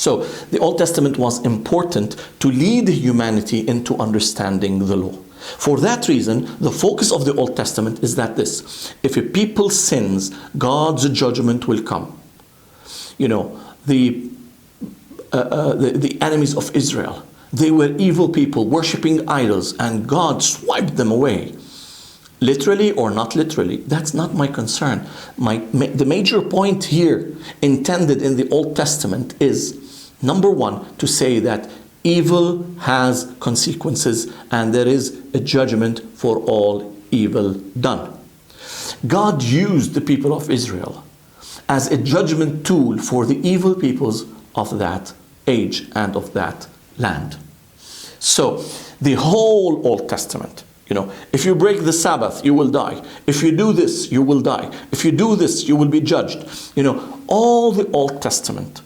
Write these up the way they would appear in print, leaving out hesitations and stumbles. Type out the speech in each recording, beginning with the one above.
So the Old Testament was important to lead humanity into understanding the law. For that reason, the focus of the Old Testament is that this: if a people sins, God's judgment will come. You know, the enemies of Israel, they were evil people worshiping idols, and God swiped them away. Literally or not literally, that's not my concern. The major point here intended in the Old Testament is, number one, to say that evil has consequences and there is a judgment for all evil done. God used the people of Israel as a judgment tool for the evil peoples of that age and of that land. So the whole Old Testament, you know, if you break the Sabbath, you will die. If you do this, you will die. If you do this, you will be judged. You know, all the Old Testament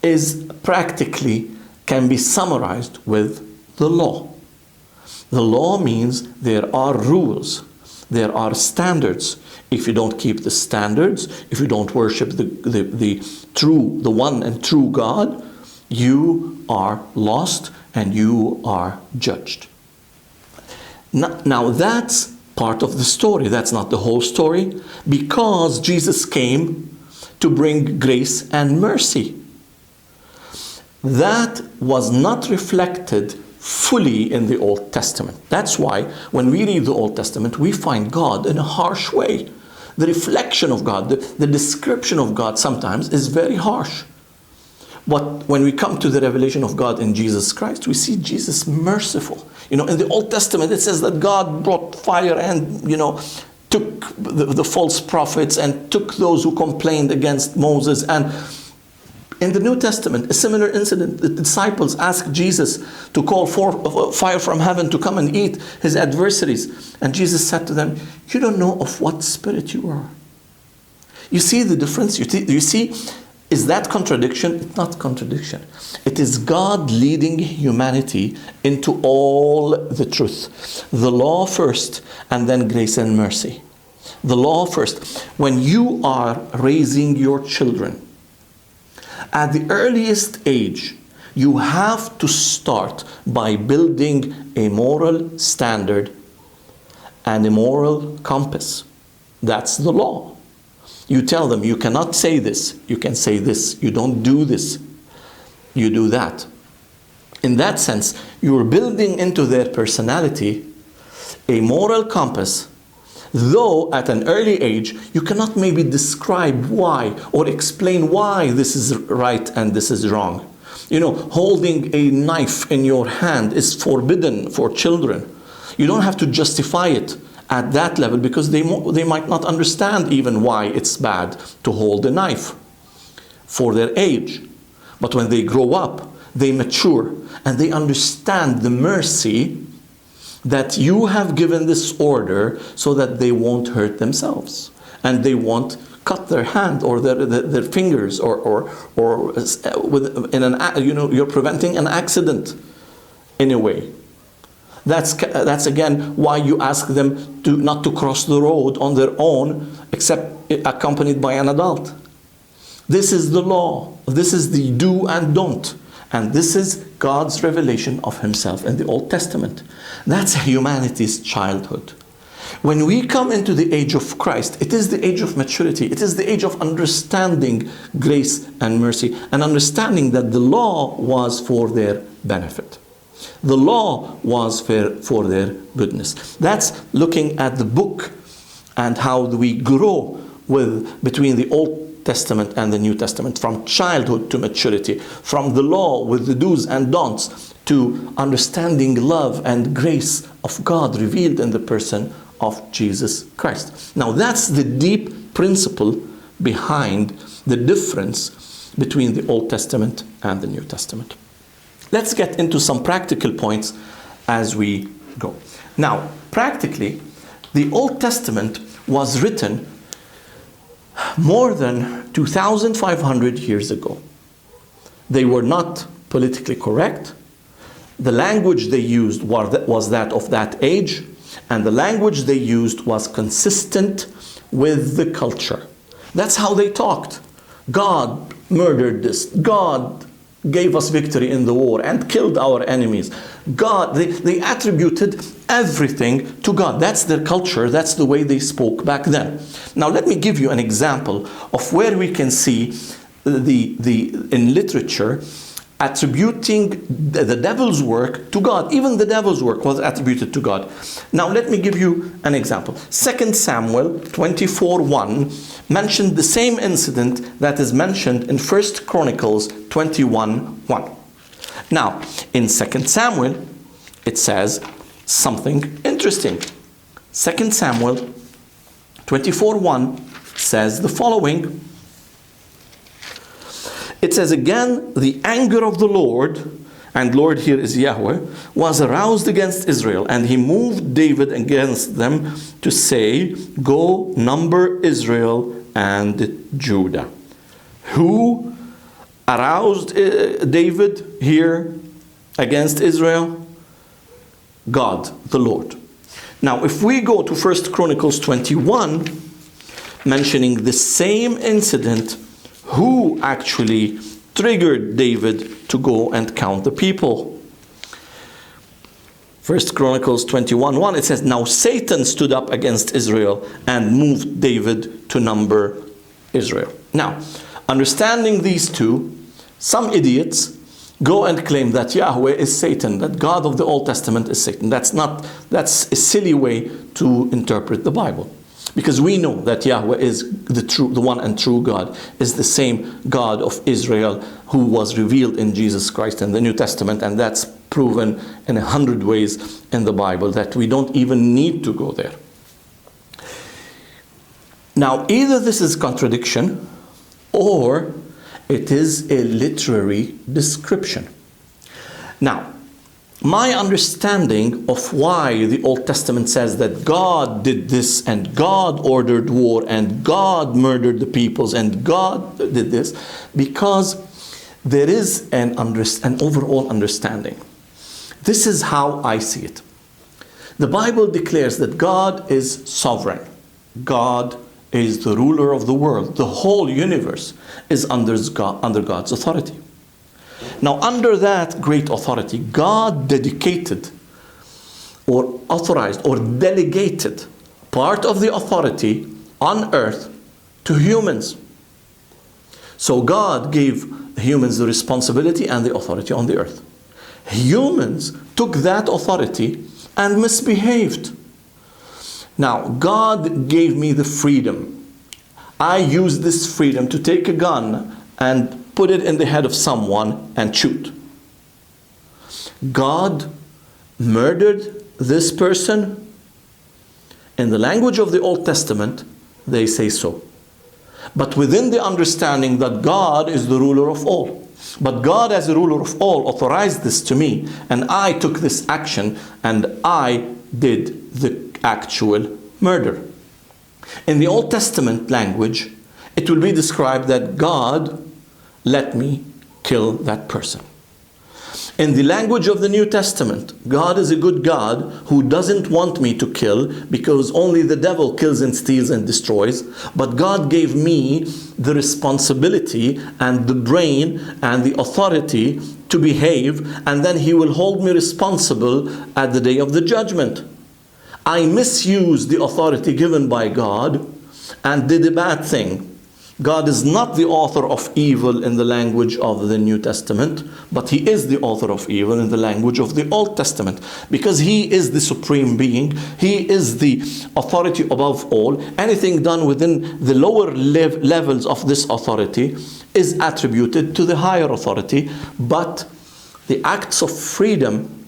is practically can be summarized with the law. The law means there are rules, there are standards. If you don't keep the standards, if you don't worship the one and true God, you are lost and you are judged. Now that's part of the story. That's not the whole story, because Jesus came to bring grace and mercy. That was not reflected fully in the Old Testament. That's why when we read the Old Testament, we find God in a harsh way. The reflection of God, the description of God sometimes is very harsh. But when we come to the revelation of God in Jesus Christ, we see Jesus merciful. You know, in the Old Testament, it says that God brought fire and, you know, took the false prophets and took those who complained against Moses. And in the New Testament, a similar incident, the disciples asked Jesus to call for fire from heaven to come and eat his adversaries. And Jesus said to them, you don't know of what spirit you are. You see the difference? You see, is that contradiction? It's not contradiction. It is God leading humanity into all the truth. The law first, and then grace and mercy. The law first. When you are raising your children, at the earliest age, you have to start by building a moral standard and a moral compass. That's the law. You tell them, you cannot say this, you can say this, you don't do this, you do that. In that sense, you're building into their personality a moral compass, though at an early age, you cannot maybe describe why or explain why this is right and this is wrong. You know, holding a knife in your hand is forbidden for children. You don't have to justify it at that level, because they might not understand even why it's bad to hold a knife for their age. But when they grow up, they mature and they understand the mercy that you have given this order so that they won't hurt themselves and they won't cut their hand or their fingers or in an, you know, you're preventing an accident in a way. That's again why you ask them not to cross the road on their own except accompanied by an adult. This is the law. This is the do and don't. And this is God's revelation of himself in the Old Testament. That's humanity's childhood. When we come into the age of Christ, it is the age of maturity. It is the age of understanding grace and mercy and understanding that the law was for their benefit. The law was for their goodness. That's looking at the book and how we grow between the Old Testament and the New Testament, from childhood to maturity, from the law with the do's and don'ts to understanding love and grace of God revealed in the person of Jesus Christ. Now that's the deep principle behind the difference between the Old Testament and the New Testament. Let's get into some practical points as we go. Now, practically, the Old Testament was written more than 2,500 years ago. They were not politically correct. The language they used was that of that age, and the language they used was consistent with the culture. That's how they talked. God murdered this. God gave us victory in the war and killed our enemies. God, they attributed everything to God. That's their culture. That's the way they spoke back then. Now let me give you an example of where we can see in literature attributing the devil's work to God. Even the devil's work was attributed to God. Now let me give you an example. 2 Samuel 24:1 mentioned the same incident that is mentioned in 1 Chronicles 21:1. Now in 2 Samuel it says something interesting. 2 Samuel 24:1 says the following. It says, again, the anger of the Lord, and Lord here is Yahweh, was aroused against Israel, and he moved David against them to say, go number Israel and Judah. Who aroused David here against Israel? God, the Lord. Now, if we go to 1 Chronicles 21, mentioning the same incident, who actually triggered David to go and count the people? 1 Chronicles 21:1, it says, now Satan stood up against Israel and moved David to number Israel. Now, understanding these two, some idiots go and claim that Yahweh is Satan, that God of the Old Testament is Satan. That's a silly way to interpret the Bible. Because we know that Yahweh is the one and true God, is the same God of Israel who was revealed in Jesus Christ in the New Testament, and that's proven in 100 ways in the Bible that we don't even need to go there. Now, either this is contradiction or it is a literary description. Now, my understanding of why the Old Testament says that God did this and God ordered war and God murdered the peoples and God did this, because there is an overall understanding. This is how I see it. The Bible declares that God is sovereign. God is the ruler of the world. The whole universe is under God's authority. Now, under that great authority, God dedicated or authorized or delegated part of the authority on earth to humans. So God gave humans the responsibility and the authority on the earth. Humans took that authority and misbehaved. Now, God gave me the freedom. I used this freedom to take a gun and put it in the head of someone and shoot. God murdered this person. In the language of the Old Testament, they say so. But within the understanding that God is the ruler of all. But God, as a ruler of all, authorized this to me, and I took this action, and I did the actual murder. In the Old Testament language, it will be described that God let me kill that person. In the language of the New Testament, God is a good God who doesn't want me to kill, because only the devil kills and steals and destroys. But God gave me the responsibility and the brain and the authority to behave, and then He will hold me responsible at the day of the judgment. I misused the authority given by God and did a bad thing. God is not the author of evil in the language of the New Testament, but He is the author of evil in the language of the Old Testament, because He is the supreme being. He is the authority above all. Anything done within the lower levels of this authority is attributed to the higher authority, but the acts of freedom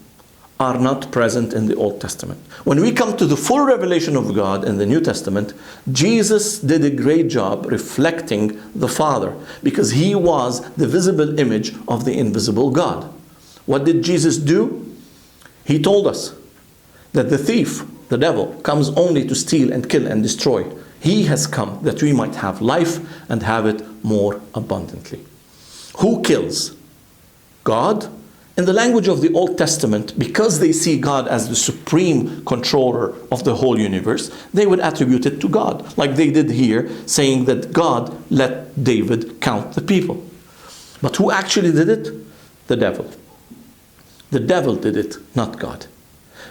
are not present in the Old Testament. When we come to the full revelation of God in the New Testament, Jesus did a great job reflecting the Father, because He was the visible image of the invisible God. What did Jesus do? He told us that the thief, the devil, comes only to steal and kill and destroy. He has come that we might have life and have it more abundantly. Who kills? God. In the language of the Old Testament, because they see God as the supreme controller of the whole universe, they would attribute it to God, like they did here, saying that God let David count the people. But who actually did it? The devil. The devil did it, not God.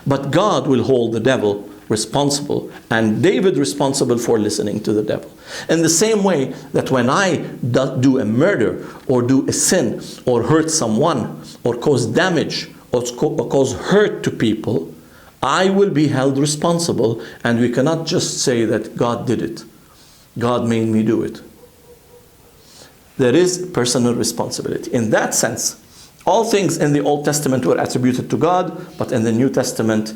But God will hold the devil responsible, and David responsible for listening to the devil. In the same way that when I do a murder, or do a sin, or hurt someone, or cause damage, or cause hurt to people, I will be held responsible, and we cannot just say that God did it. God made me do it. There is personal responsibility. In that sense, all things in the Old Testament were attributed to God, but in the New Testament,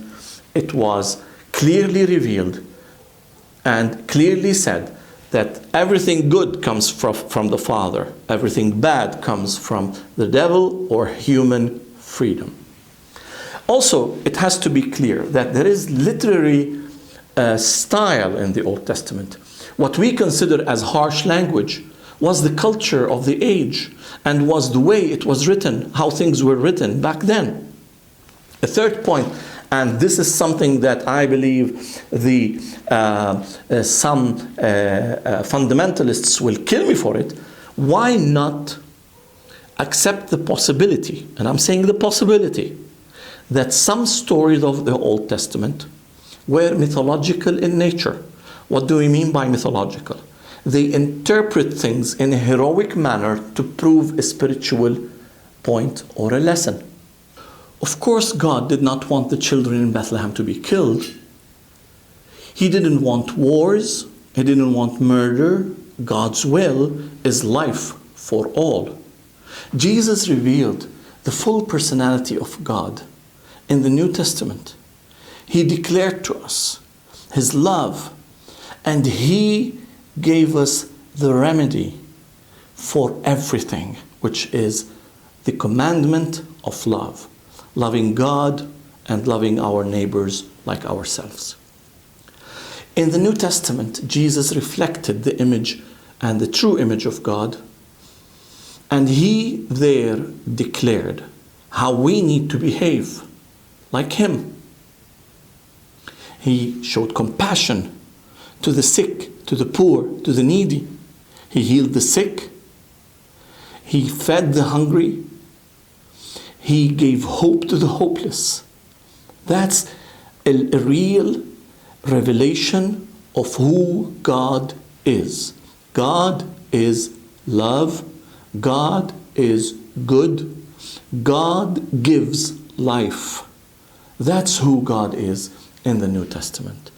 it was clearly revealed and clearly said that everything good comes from the Father. Everything bad comes from the devil or human freedom. Also, it has to be clear that there is literary style in the Old Testament. What we consider as harsh language was the culture of the age and was the way it was written, how things were written back then. A third point, and this is something that I believe some fundamentalists will kill me for it. Why not accept the possibility, and I'm saying the possibility, that some stories of the Old Testament were mythological in nature? What do we mean by mythological? They interpret things in a heroic manner to prove a spiritual point or a lesson. Of course, God did not want the children in Bethlehem to be killed. He didn't want wars. He didn't want murder. God's will is life for all. Jesus revealed the full personality of God in the New Testament. He declared to us His love, and He gave us the remedy for everything, which is the commandment of love. Loving God and loving our neighbors like ourselves. In the New Testament, Jesus reflected the image and the true image of God, and He there declared how we need to behave like Him. He showed compassion to the sick, to the poor, to the needy. He healed the sick. He fed the hungry. He gave hope to the hopeless. That's a real revelation of who God is. God is love. God is good. God gives life. That's who God is in the New Testament.